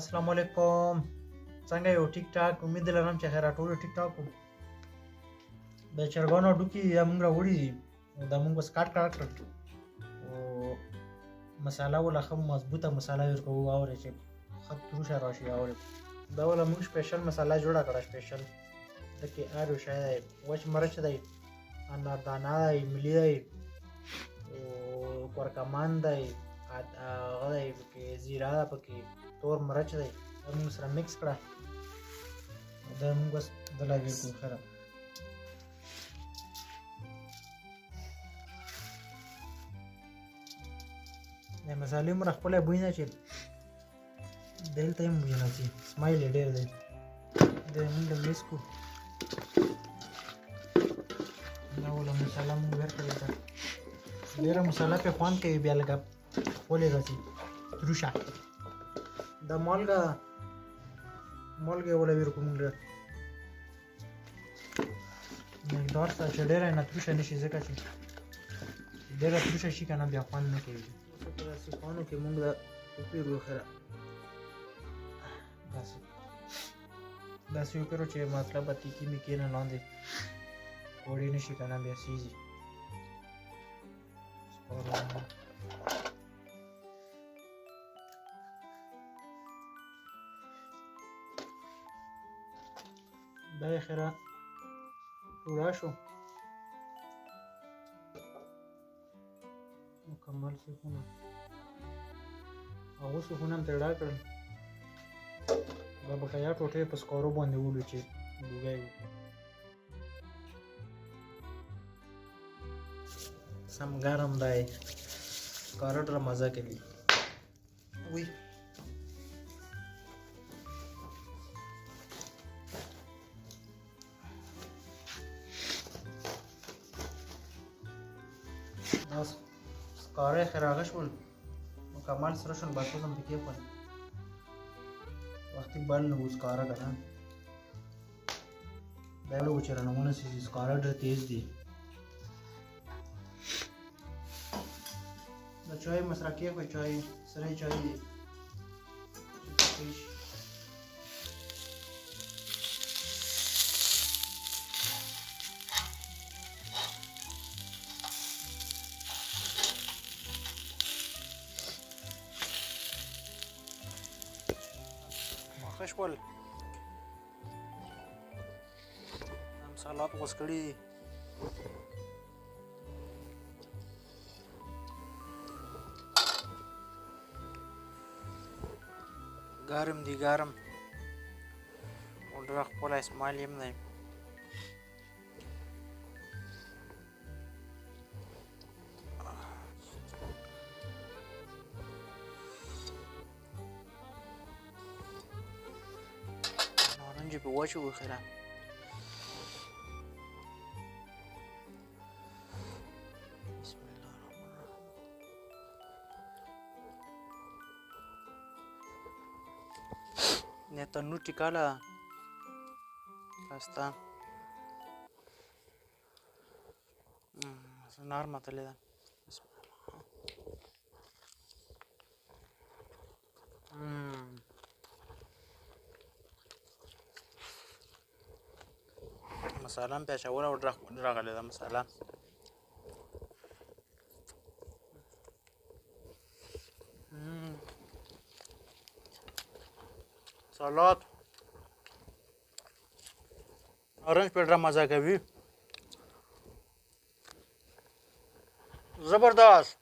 السلام علیکم. څنګه یو ټیک ټاک؟ امید لرم چې خیر ټول ټیک ټاک وو. د چرګانو ډوکی یا موږ راوړي دي او دا موږ بس کاټ کړل او مساله ولا ښه مضبوطه مساله ورکوو اورې چې ښه تروشه راشي اورې دا ولا موږ سپیشل مساله جوړه کړه سپیشل دکې هر یو شی دی وچ مرچ دی اناردانه دی ملي دی او کورکمان دی هغه دی پکې زیره ده پکې تور مرچ دی دا موږ سره مکس کړه دا موږ بس دله ویر کړو ښه ده د مسالې مره خپله بوی نه چې دلته هم بوی نه ځي سمایل یې ډېر دی دا موږ مکس کړو دا وله مساله موږ ورکړې ده ډېره مساله پې خوند کوي بیا لږه ولې راځي تروشه دا مالګه یې وله ویر کړو موږ مقدار سره چې ډېره نه تروشه نه شي ځکه چې ډېره تروشه شي که نه بیا خوند نه کوي په سیخانو کې موږ دا وپېرو ښه داسې وپېرو چې مطلب تیکي میکي نه لاندې وړې نه شي که نه بیا سیزي دا یې خیره پوره شو مکمل سیخونه هغو سیخونه هم ترې ډک کړل دا بقایا ټوټې په سکارو باندې ولو چې لوګی وکړو سم ګرم دی سکاره ډېره مزه کوي وی سکاره یې خراغه شول مکمل سره شول بس اوس هم پکې کېښول وختي بل نه و سکاره که نه دا یې و چې رانه ونسېږي سکاره ډېر تیز دی د چای مسره کېښوئ چای سری چای دی چې پکې شي ښه شول هم سالات غوڅ کړي دي ګرم دي ګرم او ډېره ښکلی اسمایل یې هم دی نارنج یې پې واچوو خیره بسم الله الرحمن الرحیم تنور ټیکاله ښایسته نار متلې ده مساله هم پیچوله او ډېره راغلې ده مساله سالاد نارنج پې ډېره مزه کوي زبردست